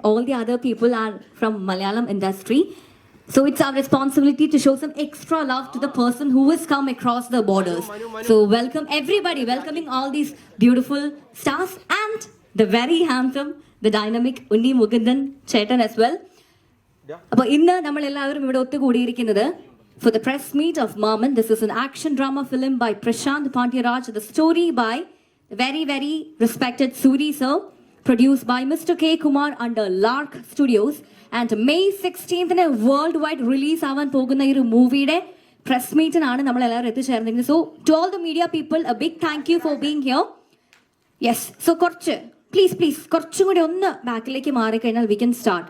all the other people are from Malayalam industry. So it's our responsibility to show some extra love to the person who has come across the borders. So welcome everybody, welcoming all these beautiful stars and the very handsome, the dynamic Unni Mukundan Chetan as well. അപ്പോൾ ഇന്ന് നമ്മൾ എല്ലാവരും ഇവിടെ ഒത്തുകൂടിയിരിക്കുന്നത് for the press meet of Maman. This is an action drama film by Prashant Pandyaraj. The story by the very respected Suri sir, produced by Mr. K. Kumar under Lark Studios. And May 16th world wide release ആവാൻ പോകുന്ന ഈ ഒരു മൂവിയുടെ press മീറ്റിനാണ് നമ്മൾ എല്ലാവരും എത്തിച്ചേർന്നിരിക്കുന്നത്. So to all the media people a big thank you for being here. Yes, so കുറച്ച് പ്ലീസ് കുറച്ചും കൂടി ഒന്ന് ബാക്കിലേക്ക് മാറിക്കഴിഞ്ഞാൽ we can start.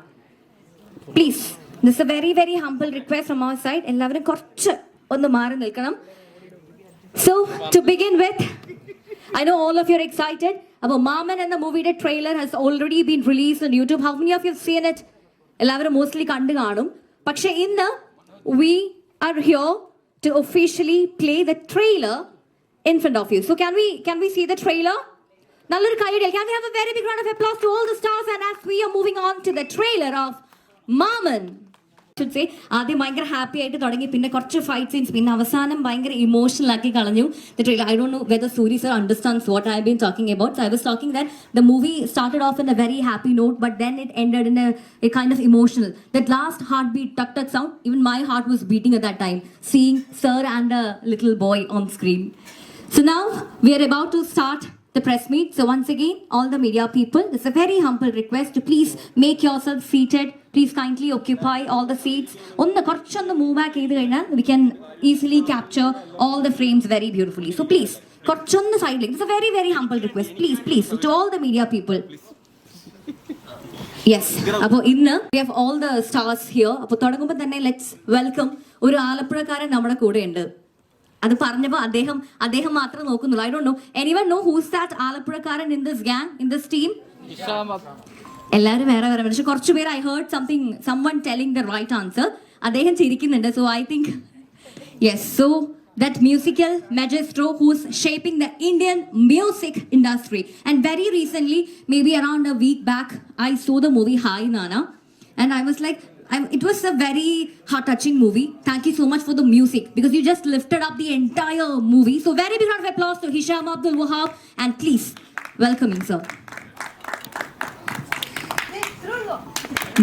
Please, this a very humble request from our side. എല്ലാവരും കുറച്ച് ഒന്ന് മാറി നിൽക്കണം. So to begin with, I know all of you are excited about Maman, and the movie trailer has already been released on YouTube. How many of you have seen it? എല്ലാവരും mostly കണ്ടു കാണും. പക്ഷെ ഇന്ന് we are here to officially play the trailer in front of you. So can we see the trailer? നല്ലൊരു കൈയടി. Can we have a very big round of applause to all the stars? And as we are moving on to the trailer of Maman, should say ആദ്യം ഭയങ്കര happy ആയിട്ട് തുടങ്ങി, പിന്നെ കുറച്ച് fight scenes, പിന്നെ അവസാനം ഭയങ്കര ഇമോഷണൽ ആക്കി കളഞ്ഞു the trailer. I don't know whether Suri sir understands what I have been talking about. So I was talking that the movie started off in a very happy note, but then it ended in a kind of emotional. That last heartbeat tuck sound, even my heart was beating at that time, seeing sir and a little boy on screen. So now we are about to start the press meet. So once again, all the media people, this is a very humble request to please make yourself seated. Please kindly occupy all the seats. ഒന്ന് കുറച്ചൊന്ന് move back ചെയ്ത് കഴിഞ്ഞാൽ we can easily capture all the frames very beautifully. So please, കുറച്ചൊന്ന് സൈഡിലേക്ക്. It's a very humble request. Please, to all the media people. Yes. അപ്പോൾ ഇന്ന് we have all the stars here. അപ്പോൾ തുടങ്ങുമ്പോൾ തന്നെ let's welcome ഒരു ആലപ്പുഴക്കാരൻ നമ്മുടെ കൂടെ ഉണ്ട്. അത് പറഞ്ഞപ്പോൾ അദ്ദേഹം മാത്രം നോക്കുന്നുള്ളൂ. I don't know. Anyone know who's that ആലപ്പുഴക്കാരൻ in this gang, in this team? എല്ലാവരും വേറെ പക്ഷെ കുറച്ച് പേര് I heard someone telling the right answer. അദ്ദേഹം ചിരിക്കുന്നുണ്ട്. So I think yes. So that musical maestro who's shaping the Indian music industry. And very recently, maybe around a week back, I saw the movie Hi Nana, and I was like, it was a very heart-touching movie. Thank you so much for the music, because you just lifted up the entire movie. So very big round of applause to Hisham Abdul Wahab, and please welcome him, sir.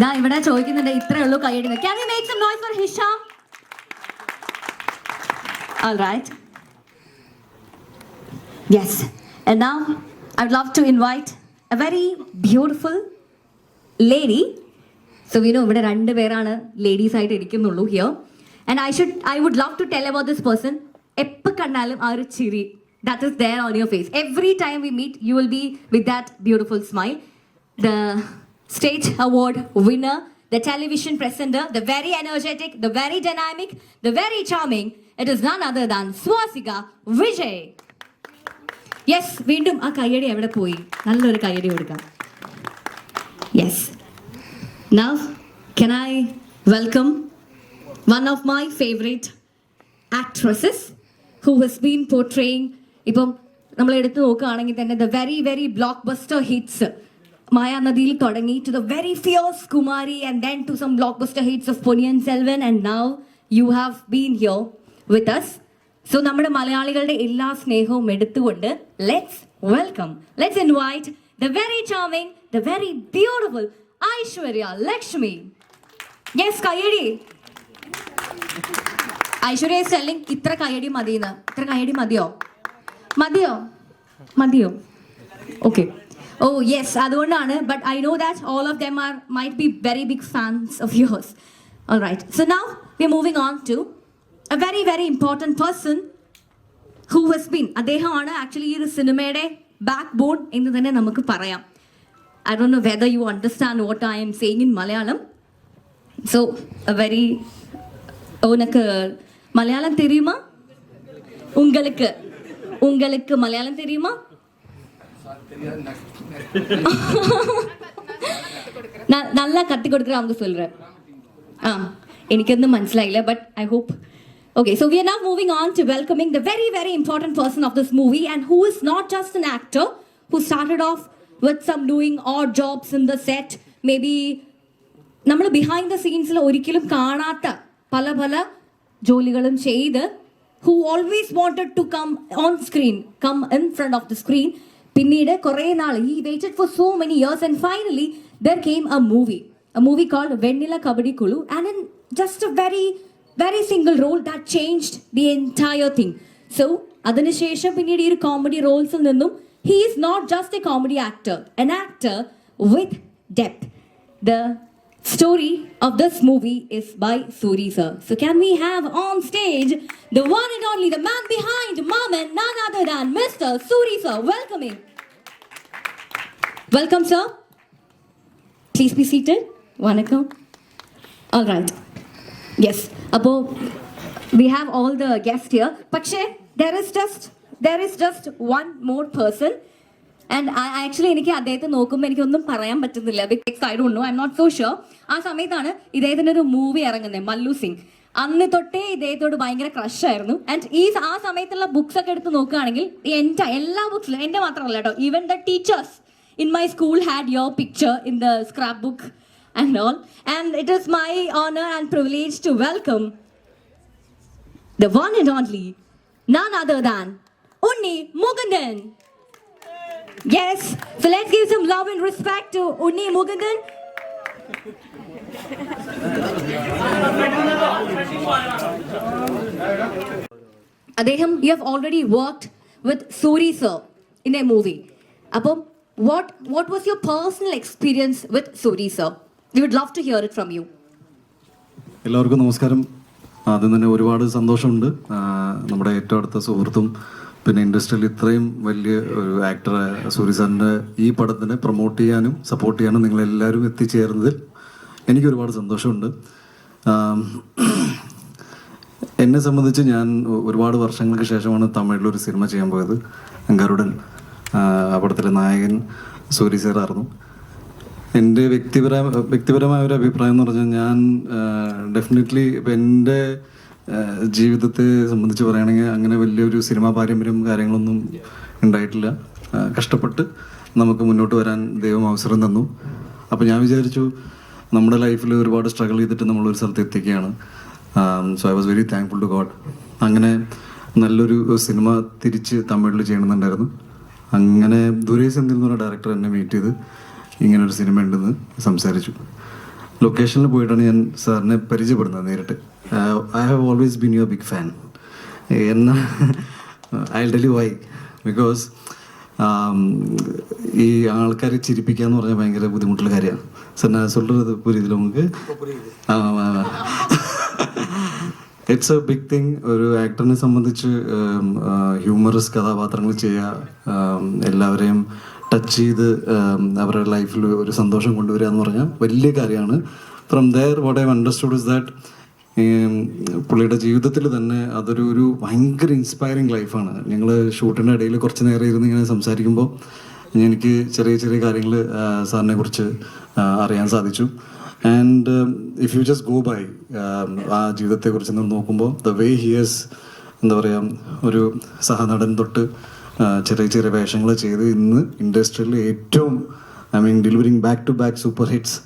ദാ ഇവിടെ ചോദിക്കുന്നുണ്ട്, ഇത്രേ ഉള്ളൂ കൈയടി. Can we make some noise for Hisham? All right. Yes. And now I would love to invite a very beautiful lady. So we know ഇവിടെ രണ്ട് പേരാണ് ladies ആയിട്ട് ഇരിക്കുന്നുള്ളൂ here. And I would love to tell about this person. എപ്പോൾ കണ്ടാലും ആ ഒരു ചിരി, that is there on your face. Every time we meet, you will be with that beautiful smile. The state award winner, the television presenter, the very energetic, the very dynamic, the very charming. It is none other than Swastika Vijay. Yes, വീണ്ടും ആ കയ്യടി എവിടെ പോയി? നല്ലൊരു കയ്യടി കൊടുക്കാം. Yes. Now, can I welcome one of my favorite actresses who has been portraying, ഇപ്പം നമ്മൾ എടുത്തു നോക്കുകയാണെങ്കിൽ തന്നെ the very blockbuster hits. മായാനദിയിൽ തുടങ്ങി to the very fierce Kumari, and then to some blockbuster hits of Ponniyin Selvan, and now you have been here with us. So നമ്മുടെ മലയാളികളുടെ എല്ലാ സ്നേഹവും എടുത്തുകൊണ്ട് let's invite the very charming, the very beautiful Aishwarya Lakshmi. Yes, കയ്യടി. Aishwarya is telling ഇത്ര കയ്യടി മതിയെന്ന്. ഇത്ര കയ്യടി മതിയോ? Okay. Oh yes, അതുകൊണ്ടാണ്. But I know that all of them might be very big fans of yours. All right. So now we're moving on to a very important person who has been, അദ്ദേഹമാണ് actually ഈ ഒരു സിനിമയുടെ back bone എന്ന് തന്നെ നമുക്ക് പറയാം. I don't know whether you understand what I am saying in Malayalam. So உனக்கு மலையாளம் தெரியுமா? உங்களுக்கு மலையாளம் தெரியுமா? நல்லா கத்து கொடுக்குற அவங்க சொல்றேன். എനിക്കൊന്നും മനസ്സിലായില്ല, but I hope. Okay, so we are now moving on to welcoming the very important person of this movie, and who is not just an actor who started off with some doing odd jobs in the set, may be നമ്മൾ behind the സീൻസിൽ ഒരിക്കലും കാണാത്ത പല പല ജോലികളും ചെയ്ത് who always wanted to come on screen, come in front of the screen. പിന്നീട് കുറേ നാൾ he waited for so many years and finally there came a movie called Vennila Kabadi Kulu, and in just a very single role that changed the entire thing. So അതിനുശേഷം പിന്നീട് ഈ ഒരു comedy റോൾസിൽ നിന്നും he is not just a comedy actor, an actor with depth. The story of this movie is by Suri sir. So can we have on stage the one and only, the man behind Maman, none other than Mr. Suri sir. Welcome sir. Please be seated. Vanakkam. All right. Yes. Appo we have all the guests here. Pakshe there is just one more person. And actually എനിക്ക് അദ്ദേഹത്തെ നോക്കുമ്പോൾ എനിക്കൊന്നും പറയാൻ പറ്റുന്നില്ല. Because I don't know, I am not so sure. ആ സമയത്താണ് ഇദ്ദേഹത്തിൻ്റെ ഒരു മൂവി ഇറങ്ങുന്നത്, മല്ലു സിംഗ്. അന്ന് തൊട്ടേ ഇദ്ദേഹത്തോട് ഭയങ്കര ക്രഷായിരുന്നു. ആൻഡ് ആ സമയത്തുള്ള ബുക്സ് ഒക്കെ എടുത്ത് നോക്കുകയാണെങ്കിൽ എല്ലാ ബുക്സിലും, എൻ്റെ മാത്രമല്ല കേട്ടോ, even the teachers in my school had your picture in the scrap book and all. And it is my honour and privilege to welcome the one and only, none other than Unni Mukundan. Yes, so let's give some love and respect to Unni Mukundan. Adeham, you have already worked with Suri sir in a movie. Appo, what was your personal experience with Suri sir? We would love to hear it from you. എല്ലാവർക്കും നമസ്കാരം. ആദ്യം തന്നെ ഒരുപാട് സന്തോഷമുണ്ട്. നമ്മുടെ ഏറ്റവും അടുത്ത സുഹൃത്തും പിന്നെ ഇൻഡസ്ട്രിയിൽ ഇത്രയും വലിയ ഒരു ആക്ടറെ സൂരി സാറിൻ്റെ ഈ പടത്തിനെ പ്രൊമോട്ട് ചെയ്യാനും സപ്പോർട്ട് ചെയ്യാനും നിങ്ങളെല്ലാവരും എത്തിച്ചേർന്നതിൽ എനിക്ക് ഒരുപാട് സന്തോഷമുണ്ട്. എന്നെ സംബന്ധിച്ച് ഞാൻ ഒരുപാട് വർഷങ്ങൾക്ക് ശേഷമാണ് തമിഴിലൊരു സിനിമ ചെയ്യാൻ പോയത്. ഗരുഡൻ, ആ പടത്തിലെ നായകൻ സൂരി സാറായിരുന്നു. എൻ്റെ വ്യക്തിപരമായ ഒരു അഭിപ്രായം എന്ന് പറഞ്ഞാൽ, ഞാൻ ഡെഫിനറ്റ്ലി ഇപ്പം എൻ്റെ ജീവിതത്തെ സംബന്ധിച്ച് പറയുകയാണെങ്കിൽ അങ്ങനെ വലിയൊരു സിനിമാ പാരമ്പര്യം കാര്യങ്ങളൊന്നും ഉണ്ടായിട്ടില്ല. കഷ്ടപ്പെട്ട് നമുക്ക് മുന്നോട്ട് വരാൻ ദൈവം അവസരം തന്നു. അപ്പോൾ ഞാൻ വിചാരിച്ചു നമ്മുടെ ലൈഫിൽ ഒരുപാട് സ്ട്രഗിൾ ചെയ്തിട്ട് നമ്മളൊരു സ്ഥലത്ത് എത്തിക്കുകയാണ്. So I was very thankful to God. അങ്ങനെ നല്ലൊരു സിനിമ തിരിച്ച് തമിഴിൽ ചെയ്യണമെന്നുണ്ടായിരുന്നു. അങ്ങനെ ദുരേശ് സെന്തിൽ എന്ന് പറഞ്ഞ ഡയറക്ടർ എന്നെ മീറ്റ് ചെയ്ത് ഇങ്ങനൊരു സിനിമ ഉണ്ടെന്ന് സംസാരിച്ചു. ലൊക്കേഷനിൽ പോയിട്ടാണ് ഞാൻ സാറിനെ പരിചയപ്പെടുന്നത് നേരിട്ട്. I have always been your big fan. എന്നാൽ I will tell you why. Because ഈ ആൾക്കാരെ ചിരിപ്പിക്കുക എന്ന് പറഞ്ഞാൽ ഭയങ്കര ബുദ്ധിമുട്ടുള്ള കാര്യമാണ്. സാർ ഞാൻ சொல்றது പുരിയതിൽ നമുക്ക് ഇറ്റ്സ് എ ബിഗ് തിങ്. ഒരു ആക്ടറിനെ സംബന്ധിച്ച് ഹ്യൂമറസ് കഥാപാത്രങ്ങൾ ചെയ്യുക, എല്ലാവരെയും ടച്ച് ചെയ്ത് അവരുടെ ലൈഫിൽ ഒരു സന്തോഷം കൊണ്ടുവരിക എന്ന് പറഞ്ഞാൽ വലിയ കാര്യമാണ്. From there what I understood is that പുള്ളിയുടെ ജീവിതത്തിൽ തന്നെ അതൊരു ഭയങ്കര ഇൻസ്പയറിങ് ലൈഫാണ്. ഞങ്ങൾ ഷൂട്ടിൻ്റെ ഇടയിൽ കുറച്ച് നേരം ഇരുന്ന് ഇങ്ങനെ സംസാരിക്കുമ്പോൾ എനിക്ക് ചെറിയ ചെറിയ കാര്യങ്ങൾ സാറിനെ കുറിച്ച് അറിയാൻ സാധിച്ചു. And if you just go by ആ ജീവിതത്തെക്കുറിച്ച് നോക്കുമ്പോൾ ദ വേ ഹിയേഴ്സ്, എന്താ പറയുക, ഒരു സഹനടൻ തൊട്ട് ചെറിയ ചെറിയ വേഷങ്ങൾ ചെയ്ത് ഇന്ന് ഇൻഡസ്ട്രിയിൽ ഏറ്റവും delivering back to back super hits,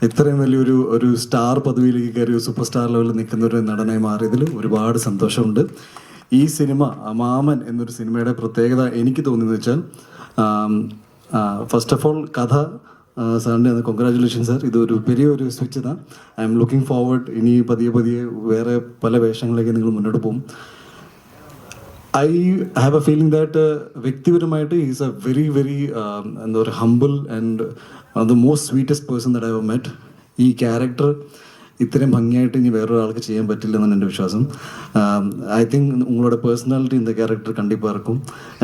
ഇത്രയും വലിയൊരു സ്റ്റാർ പദവിയിലേക്ക് കയറി സൂപ്പർ സ്റ്റാർ ലെവലിൽ നിൽക്കുന്ന ഒരു നടനായി മാറിയതിൽ ഒരുപാട് സന്തോഷമുണ്ട്. ഈ സിനിമ മാമൻ എന്നൊരു സിനിമയുടെ പ്രത്യേകത എനിക്ക് തോന്നിയെന്ന് വെച്ചാൽ, ഫസ്റ്റ് ഓഫ് ഓൾ കഥ സാറിൻ്റെ കൺഗ്രാജുലേഷൻ സാർ. ഇതൊരു വലിയൊരു സ്വിച്ച് ഇതാണ്. I am looking forward. ഇനി പതിയെ വേറെ പല വേഷങ്ങളിലേക്ക് നിങ്ങൾ മുന്നോട്ട് പോകും. I have a feeling that വ്യക്തിപരമായിട്ട് he's a very എന്താ പറയുക, humble and the most sweetest person that I ever met. ഈ ക്യാരക്ടർ ഇത്രയും ഭംഗിയായിട്ട് ഇനി വേറൊരാൾക്ക് ചെയ്യാൻ പറ്റില്ല എന്നാണ് എൻ്റെ വിശ്വാസം. ഐ തിങ്ക് ഉങ്ങളോட പേഴ്സണാലിറ്റി இந்த ക്യാരക്ടർ കണ്ടിപ്പാக இருக்கும்.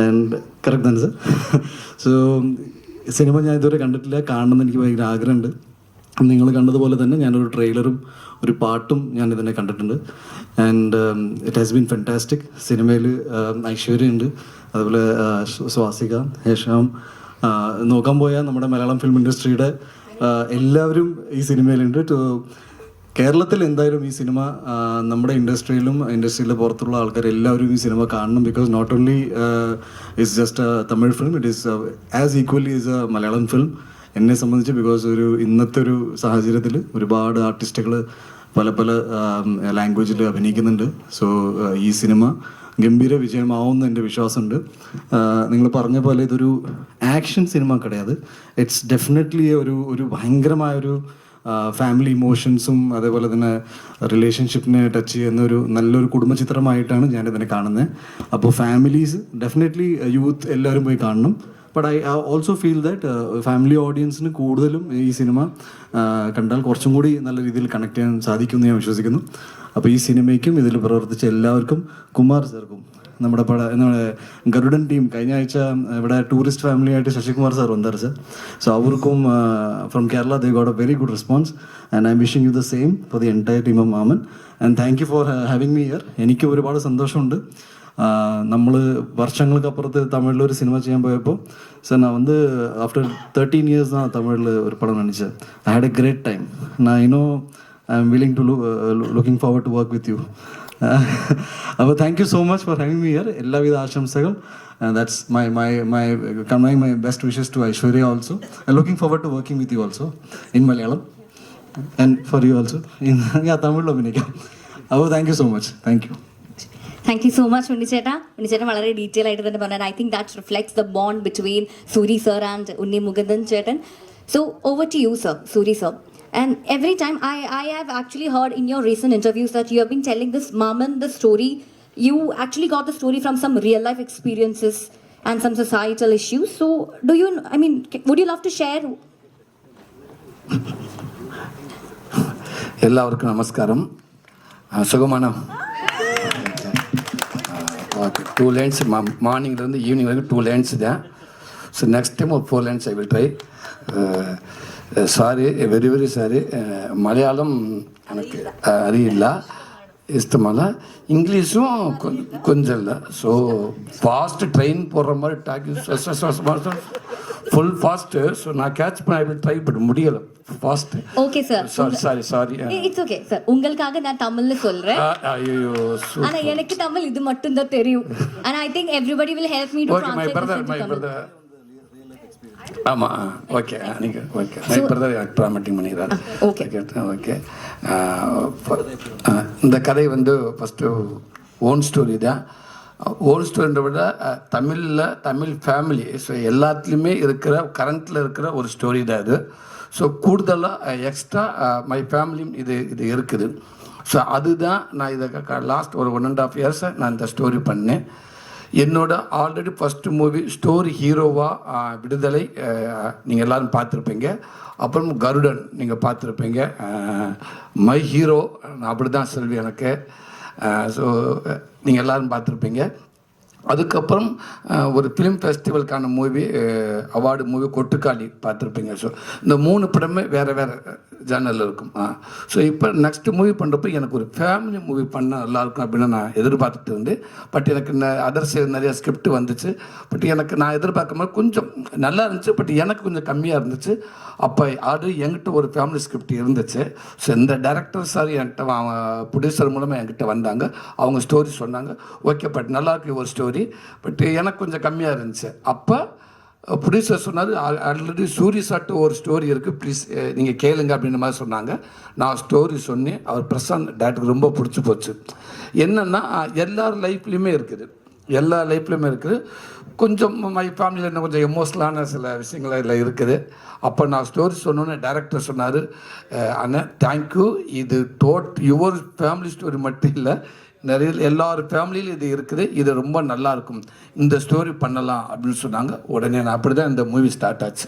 ആൻഡ് കറക്റ്റ് തന്നെ സാർ. സോ സിനിമ ഞാൻ ഇതുവരെ കണ്ടിട്ടില്ല, കാണണമെന്ന് എനിക്ക് ഭയങ്കര ആഗ്രഹമുണ്ട്. നിങ്ങൾ കണ്ടതുപോലെ തന്നെ ഞാനൊരു ട്രെയിലറും ഒരു പാട്ടും ഞാൻ ഇതിനെ കണ്ടിട്ടുണ്ട്. And it has been fantastic. സിനിമയിൽ ഐശ്വര്യ ഉണ്ട്, അതുപോലെ സ്വാസിക, ഹേഷാം, നോക്കാൻ പോയാൽ നമ്മുടെ മലയാളം ഫിലിം ഇൻഡസ്ട്രിയുടെ എല്ലാവരും ഈ സിനിമയിലുണ്ട്. കേരളത്തിൽ എന്തായാലും ഈ സിനിമ നമ്മുടെ ഇൻഡസ്ട്രിയിലെ പുറത്തുള്ള ആൾക്കാർ എല്ലാവരും ഈ സിനിമ കാണണം. Because not only it's just a Tamil film, it is as equally is a Malayalam film. എന്നെ സംബന്ധിച്ച് ബിക്കോസ് ഇന്നത്തെ ഒരു സാഹചര്യത്തിൽ ഒരുപാട് ആർട്ടിസ്റ്റുകൾ പല പല ലാംഗ്വേജിൽ അഭിനയിക്കുന്നുണ്ട്. സോ ഈ സിനിമ ഗംഭീര വിജയമാവുമെന്ന് എൻ്റെ വിശ്വാസമുണ്ട്. നിങ്ങൾ പറഞ്ഞ പോലെ ഇതൊരു ആക്ഷൻ സിനിമ കിടയാത്. ഇറ്റ്സ് ഡെഫിനറ്റ്ലി ഒരു ഭയങ്കരമായൊരു ഫാമിലി ഇമോഷൻസും അതേപോലെ തന്നെ റിലേഷൻഷിപ്പിനെ ടച്ച് ചെയ്യുന്ന നല്ലൊരു കുടുംബചിത്രമായിട്ടാണ് ഞാനിതിനെ കാണുന്നത്. അപ്പോൾ ഫാമിലീസ് ഡെഫിനറ്റ്ലി യൂത്ത് എല്ലാവരും പോയി കാണണം. But I also feel that family ഓഡിയൻസിന് കൂടുതലും ഈ സിനിമ കണ്ടാൽ കുറച്ചും കൂടി നല്ല രീതിയിൽ കണക്ട് ചെയ്യാൻ സാധിക്കുമെന്ന് ഞാൻ വിശ്വസിക്കുന്നു. അപ്പോൾ ഈ സിനിമയ്ക്കും ഇതിൽ പ്രവർത്തിച്ച എല്ലാവർക്കും, കുമാർ സാർക്കും, നമ്മുടെ ഗരുഡൻ ടീം കഴിഞ്ഞ ആഴ്ച ഇവിടെ ടൂറിസ്റ്റ് ഫാമിലി ആയിട്ട് ശശികുമാർ സാർ വന്നാറ് സാർ. സോ അവർക്കും from Kerala they got a very good response and I am wishing you the same for the entire team of Maaman and thank you for having me here. എനിക്ക് ഒരുപാട് സന്തോഷമുണ്ട്. നമ്മൾ വർഷങ്ങൾക്കപ്പുറത്ത് തമിഴിൽ ഒരു സിനിമ ചെയ്യാൻ പോയപ്പോൾ സാർ நான் ആഫ്റ്റർ 13 years தான் തമിഴിൽ ഒരു പടം നടിച്ചത്. I had a great time. I know I am willing to looking forward to work with you. അപ്പോൾ thank you so much for having me here. എല്ലാവിധ ആശംസകൾ. That's my best wishes to Aishwarya also. Looking forward to working with you also in Malayalam and for you also ഞാൻ തമിഴിൽ അഭിനയിക്കാം. അപ്പോൾ thank you so much. Thank you. Thank you so much, ഉണ്ണിച്ചേട്ടാ. ഉണ്ണിച്ചേട്ടൻ വളരെ detail ആയിട്ട് തന്നെ പറഞ്ഞത്. I think that reflects the bond between Suri sir and Unni Mukundan ചേട്ടൻ. So over to you sir, Suri sir. And every time I have actually heard in your recent interviews that you have been telling this Maman the story. You actually got the story from some real life experiences and some societal issues. So would you love to share? എല്ലാവർക്കും നമസ്കാരം. സുഖമാണോ? Okay, 2 lines மார்னிங்லேருந்து evening வரைக்கும் 2 lines தான். So next time ஒரு 4 lines I will try. Sorry, very very sorry. Malayalam எனக்கு அறியில்லை, இஷ்டமல்ல. இங்கிலீஷும் கொஞ்சம் இல்லை. ஸோ ஃபாஸ்ட்டு ட்ரெயின் போடுற மாதிரி டாக்கிங் ஃபுல் ஃபாஸ்ட்டு. ஸோ நான் கேட்ச் பண்ண ஐ வில் ட்ரை, பட் முடியலை fast. Okay sir, sorry. It's okay sir. உங்களுக்காக நான் தமிழ்ல சொல்றேன். ஐயோ, ஆனா எனக்கு தமிழ் இது மட்டும் தான் தெரியும். and I think everybody will help me to translate this into Tamil. ஆமாம், ஓகே. நீங்கள் ஓகே. மை பிரதர் எனக்கு ட்ராமேட்டிங் பண்ணிக்கிறார். Okay okay. இந்த கதை ஃபஸ்ட்டு ஓன் ஸ்டோரி தான். ஓன் ஸ்டோரின்ற விட தமிழ் ஃபேமிலி, ஸோ எல்லாத்துலேயுமே கரண்ட்டில் இருக்கிற ஒரு ஸ்டோரி தான் இது. ஸோ கூடுதலாக எக்ஸ்ட்ரா மை ஃபேமிலியும் இது இருக்குது. ஸோ அதுதான் நான் இதை லாஸ்ட் ஒரு 1.5 years நான் இந்த ஸ்டோரி பண்ணேன். என்னோட ஆல்ரெடி ஃபஸ்ட்டு மூவி ஸ்டோரி ஹீரோவாக விடுதலை நீங்கள் எல்லோரும் பார்த்துருப்பீங்க. அப்புறம் கருடன் நீங்கள் பார்த்துருப்பீங்க. மை ஹீரோ அப்படி தான் செல்வி எனக்கு. ஸோ நீங்கள் எல்லோரும் பார்த்துருப்பீங்க. அதுக்கப்புறம் ஒரு ஃபிலிம் ஃபெஸ்டிவலுக்கான மூவி, அவார்டு மூவி கொட்டுக்காளி பார்த்துருப்பீங்க. ஸோ இந்த 3 படமே வேறு ஜேர்னலில் இருக்கும். ஸோ இப்போ நெக்ஸ்ட் மூவி பண்ணுறப்போ எனக்கு ஒரு ஃபேமிலி மூவி பண்ணால் நல்லாயிருக்கும் அப்படின்னு நான் எதிர்பார்த்துட்டு இருந்தேன். பட் எனக்கு அதர் சைடு நிறைய ஸ்கிரிப்ட் வந்துச்சு. பட் எனக்கு நான் எதிர்பார்க்கும் போது கொஞ்சம் நல்லா இருந்துச்சு, பட் எனக்கு கொஞ்சம் கம்மியாக இருந்துச்சு. அப்போ ஆல்ரெடி என்கிட்ட ஒரு ஃபேமிலி ஸ்கிரிப்ட் இருந்துச்சு. ஸோ இந்த டைரக்டர் சார் என்கிட்ட ப்ரொடியூசர் மூலமாக என்கிட்ட வந்தாங்க. அவங்க ஸ்டோரி சொன்னாங்க. ஓகே, பட் நல்லாயிருக்கு ஒரு ஸ்டோரி, பட் எனக்கு கொஞ்சம் கம்மியாக இருந்துச்சு. அப்போ ப்ரொடியூசர் சொன்னார், ஆல்ரெடி சூரி சாட்டு ஒரு ஸ்டோரி இருக்குது, ப்ளீஸ் நீங்கள் கேளுங்க அப்படின்ற மாதிரி சொன்னாங்க. நான் ஸ்டோரி சொன்னேன். அவர் பிரசாந்த் டேரக்டருக்கு ரொம்ப பிடிச்சி போச்சு. என்னென்னா எல்லார் லைஃப்லேயுமே இருக்குது. கொஞ்சம் மை ஃபேமிலியில் இன்னும் கொஞ்சம் எமோஷ்னலான சில விஷயங்கள் இதில் இருக்குது. அப்போ நான் ஸ்டோரி சொன்னோன்னே டைரக்டர் சொன்னார், அண்ணா தேங்க்யூ, இது யுவர் ஃபேமிலி ஸ்டோரி மட்டும் இல்லை, நிறைய எல்லார் ஃபேமிலியிலும் இது இருக்குது, இது ரொம்ப நல்லாயிருக்கும், இந்த ஸ்டோரி பண்ணலாம் அப்படின்னு சொன்னாங்க. உடனே நான் அப்படி தான் இந்த மூவி ஸ்டார்ட் ஆச்சு.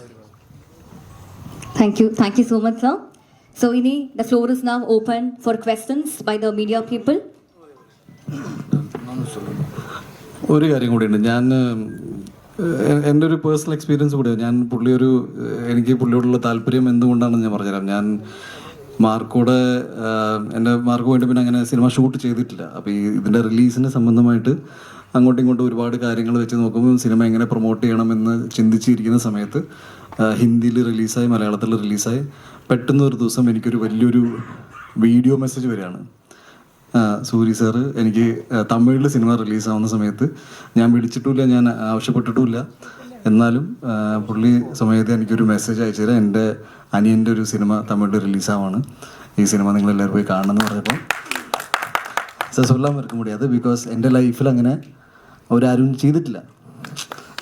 Thank you so much, sir. So Ini, the floor is now open for questions by the media people. ഒരു കാര്യം കൂടിയുണ്ട്. ഞാൻ എൻ്റെ ഒരു പേഴ്സണൽ എക്സ്പീരിയൻസ് കൂടിയാണ്. എനിക്ക് പുള്ളിയോടുള്ള താല്പര്യം എന്തുകൊണ്ടാണെന്ന് ഞാൻ പറഞ്ഞുതരാം. ഞാൻ എൻ്റെ മാർക്ക് വേണ്ടി പിന്നെ അങ്ങനെ സിനിമ ഷൂട്ട് ചെയ്തിട്ടില്ല. അപ്പോൾ ഇതിൻ്റെ റിലീസിന് സംബന്ധമായിട്ട് അങ്ങോട്ടും ഇങ്ങോട്ടും ഒരുപാട് കാര്യങ്ങൾ വെച്ച് നോക്കുമ്പോൾ സിനിമ എങ്ങനെ പ്രൊമോട്ട് ചെയ്യണമെന്ന് ചിന്തിച്ചിരിക്കുന്ന സമയത്ത് ഹിന്ദിയിൽ റിലീസായി, മലയാളത്തിൽ റിലീസായി. പെട്ടെന്ന് ഒരു ദിവസം എനിക്കൊരു വലിയൊരു വീഡിയോ മെസ്സേജ് വരികയാണ്. സൂരി സാറ് എനിക്ക് തമിഴിൽ സിനിമ റിലീസാവുന്ന സമയത്ത് ഞാൻ വിളിച്ചിട്ടുമില്ല, ഞാൻ ആവശ്യപ്പെട്ടിട്ടുമില്ല. എന്നാലും പുള്ളി സമയത്ത് എനിക്കൊരു മെസ്സേജ് അയച്ചു തരാം, എൻ്റെ അനിയൻ്റെ ഒരു സിനിമ തമിഴിൽ റിലീസാവാണ്, ഈ സിനിമ നിങ്ങളെല്ലാവരും പോയി കാണണമെന്ന് പറഞ്ഞപ്പോൾ സൊല്ലാൻ മറക്ക മുടിയാത്. ബിക്കോസ് എൻ്റെ ലൈഫിൽ അങ്ങനെ അവരാരും ചെയ്തിട്ടില്ല.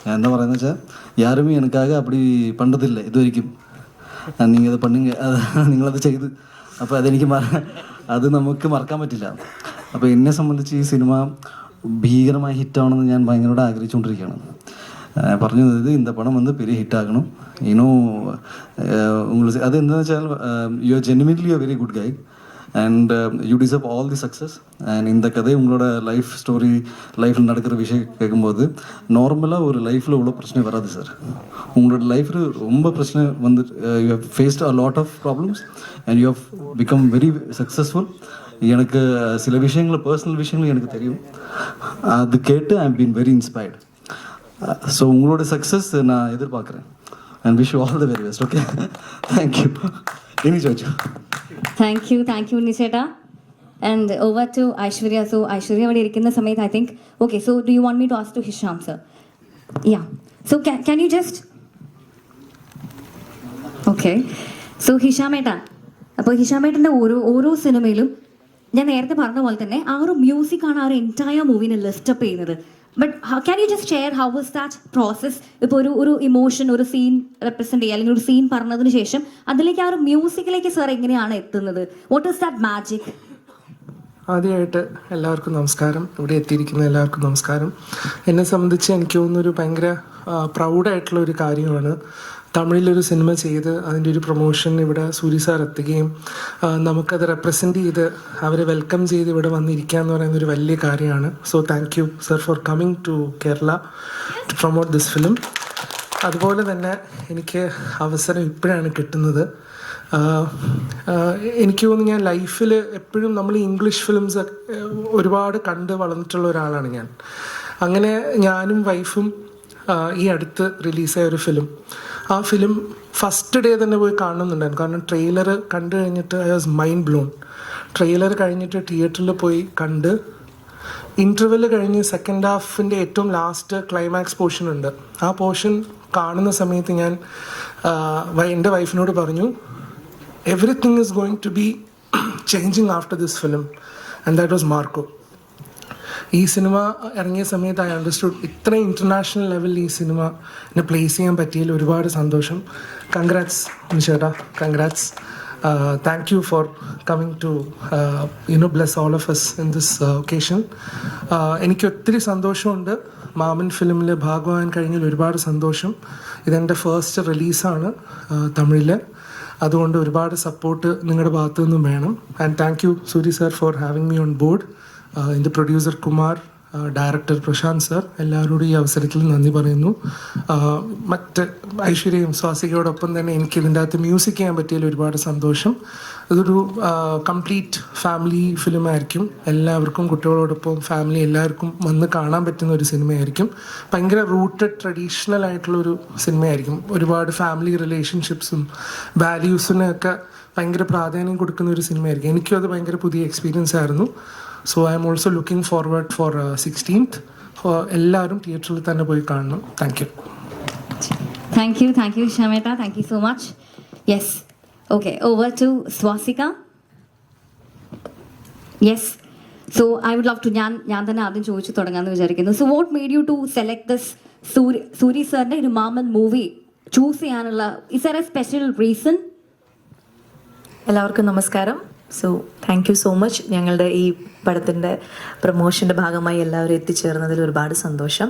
ഞാൻ എന്താ പറയുന്നത് വെച്ചാൽ യാരുമേ എനിക്കാകെ അപ്പടി പണ്ടതില്ല ഇതുവരിക്കും, നിങ്ങൾ അത് പണ്ടുങ്ക നിങ്ങളത് ചെയ്ത്, അപ്പോൾ അതെനിക്ക് അത് നമുക്ക് മറക്കാൻ പറ്റില്ല. അപ്പോൾ എന്നെ സംബന്ധിച്ച് ഈ സിനിമ ഭീകരമായി ഹിറ്റാവണമെന്ന് ഞാൻ ഭയങ്കരമായിട്ട് ആഗ്രഹിച്ചുകൊണ്ടിരിക്കുകയാണ്. പറഞ്ഞു തന്നത് இந்த படம் வந்து பெரிய ஹிட் ஆகணும். இன்னும் உங்களுக்கு அது എന്താണെന്ന് വെച്ചാൽ you are genuinely A very good Guy and you deserve all the success. And இந்த கதை உங்களோட லைஃப் ஸ்டோரி, லைஃப்பில் நடக்கிற விஷயம் கேட்கும்போது நார்மலாக ஒரு லைஃப்பில் இவ்வளோ பிரச்சனை வராது சார். உங்களோட லைஃப்பில் ரொம்ப பிரச்சனை வந்து you have faced a lot of problems and you have become very successful. எனக்கு சில விஷயங்கள், பர்சனல் விஷயங்கள் எனக்கு தெரியும், அது கேட்டு I have been very inspired. So உங்களோட சக்ஸஸ் நான் எதிர்பார்க்குறேன் and wish you all the very best. Okay, thank you. இனி ചോദിച്ചു. താങ്ക് യു നിശേട്ടാ. And over to Aishwarya. So Aishwarya അവിടെ ഇരിക്കുന്ന സമയത്ത് I think okay, so do you want me to ask to Hisham sir? Yeah, so can you just okay. So ഹിഷാമേട്ടാ, അപ്പോൾ ഹിഷാമേട്ടൻ്റെ ഓരോ സിനിമയിലും ഞാൻ നേരത്തെ പറഞ്ഞ പോലെ തന്നെ ആ ഒരു മ്യൂസിക്കാണ് ആ ഒരു എൻറ്റയർ മൂവിനെ ലിസ്റ്റപ്പ് ചെയ്യുന്നത്. But can you just share how was that process? ഇപ്പോൾ ഒരു ഇമോഷൻ, ഒരു സീൻ റെപ്രസെൻറ്റ് ചെയ്യുക, അല്ലെങ്കിൽ ഒരു സീൻ പറഞ്ഞതിന് ശേഷം അതിലേക്ക് ആ ഒരു മ്യൂസിക്കിലേക്ക് സാർ എങ്ങനെയാണ് എത്തുന്നത്? What is that magic? ആദ്യമായിട്ട് എല്ലാവർക്കും നമസ്കാരം, ഇവിടെ എത്തിയിരിക്കുന്ന എല്ലാവർക്കും നമസ്കാരം. എന്നെ സംബന്ധിച്ച് എനിക്ക് തോന്നുന്നൊരു ഭയങ്കര പ്രൗഡായിട്ടുള്ള ഒരു കാര്യമാണ് തമിഴിലൊരു സിനിമ ചെയ്ത് അതിൻ്റെ ഒരു പ്രൊമോഷൻ ഇവിടെ സൂരി സാർ എത്തുകയും നമുക്കത് റെപ്രസെൻറ്റ് ചെയ്ത് അവരെ വെൽക്കം ചെയ്ത് ഇവിടെ വന്നിരിക്കുക എന്ന് പറയുന്ന ഒരു വലിയ കാര്യമാണ്. So thank you sir for coming to Kerala to promote this film. അതുപോലെ തന്നെ എനിക്ക് അവസരം ഇപ്പോഴാണ് കിട്ടുന്നത്. എനിക്ക് തോന്നുന്നു ഞാൻ ലൈഫിൽ എപ്പോഴും നമ്മൾ ഇംഗ്ലീഷ് ഫിലിംസ് ഒരുപാട് കണ്ട് വളർന്നിട്ടുള്ള ഒരാളാണ് ഞാൻ. അങ്ങനെ ഞാനും വൈഫും ഈ അടുത്ത് റിലീസായ ഒരു ഫിലിം, ആ ഫിലിം ഫസ്റ്റ് ഡേ തന്നെ പോയി കാണുന്നുണ്ടായിരുന്നു. കാരണം ട്രെയിലർ കണ്ടു കഴിഞ്ഞിട്ട് I was mind blown. Trailer കഴിഞ്ഞിട്ട് തിയേറ്ററിൽ പോയി കണ്ട് ഇൻ്റർവെൽ കഴിഞ്ഞ് സെക്കൻഡ് ഹാഫിൻ്റെ ഏറ്റവും ലാസ്റ്റ് ക്ലൈമാക്സ് പോർഷൻ ഉണ്ട്. ആ പോർഷൻ കാണുന്ന സമയത്ത് ഞാൻ എൻ്റെ വൈഫിനോട് പറഞ്ഞു, everything is going to be changing after this film, and that was Marco. ഈ സിനിമ ഇറങ്ങിയ സമയത്ത് ഐ അണ്ടർസ്റ്റുഡ് ഇത്രയും ഇൻ്റർനാഷണൽ ലെവലിൽ ഈ സിനിമ എന്നെ പ്ലേസ് ചെയ്യാൻ പറ്റിയതിൽ ഒരുപാട് സന്തോഷം. കൺഗ്രാറ്റ്സ് ചേട്ടാ, congrats. Thank you for coming to bless all of us in this occasion. എനിക്ക് ഒത്തിരി സന്തോഷമുണ്ട് മാമൻ ഫിലിമിൽ ഭാഗമാകാൻ കഴിഞ്ഞതിൽ ഒരുപാട് സന്തോഷം. ഇതെൻ്റെ ഫസ്റ്റ് റിലീസാണ് തമിഴിൽ, അതുകൊണ്ട് ഒരുപാട് സപ്പോർട്ട് നിങ്ങളുടെ ഭാഗത്തു നിന്നും വേണം. And thank you Suri sir for having me on board. എൻ്റെ producer Kumar, director Prashant sir, എല്ലാവരോടും ഈ അവസരത്തിൽ നന്ദി പറയുന്നു. മറ്റ് ഐശ്വര്യയും സ്വാസികയോടൊപ്പം തന്നെ എനിക്ക് ഇതിൻ്റെ അകത്ത് മ്യൂസിക് ചെയ്യാൻ പറ്റിയതിൽ ഒരുപാട് സന്തോഷം. ഇതൊരു കംപ്ലീറ്റ് ഫാമിലി ഫിലിമായിരിക്കും. എല്ലാവർക്കും, കുട്ടികളോടൊപ്പം ഫാമിലി എല്ലാവർക്കും വന്ന് കാണാൻ പറ്റുന്ന ഒരു സിനിമയായിരിക്കും. ഭയങ്കര റൂട്ടഡ് ട്രഡീഷണൽ ആയിട്ടുള്ളൊരു സിനിമയായിരിക്കും. ഒരുപാട് ഫാമിലി റിലേഷൻഷിപ്സും വാല്യൂസിനൊക്കെ ഭയങ്കര പ്രാധാന്യം കൊടുക്കുന്ന ഒരു സിനിമയായിരിക്കും. എനിക്കും അത് ഭയങ്കര പുതിയ എക്സ്പീരിയൻസ് ആയിരുന്നു. So I am also looking forward for 16th. എല്ലാവരും തിയേറ്ററിൽ തന്നെ പോയി കാണണം. Thank you. താങ്ക് യു ഹിഷാമേട്ട, thank you so much. Yes, okay, over to Swasika. Yes, so I would love to, ഞാൻ തന്നെ ആദ്യം ചോദിച്ചു തുടങ്ങാമെന്ന് വിചാരിക്കുന്നു. So what made you to select this Suri സാറിൻ്റെ ഒരു മാമൻ മൂവി ചൂസ് ചെയ്യാനുള്ള, is there a special reason? എല്ലാവർക്കും നമസ്കാരം. So thank you so much. ഞങ്ങളുടെ ഈ പടത്തിൻ്റെ പ്രൊമോഷൻ്റെ ഭാഗമായി എല്ലാവരും എത്തിച്ചേർന്നതിൽ ഒരുപാട് സന്തോഷം.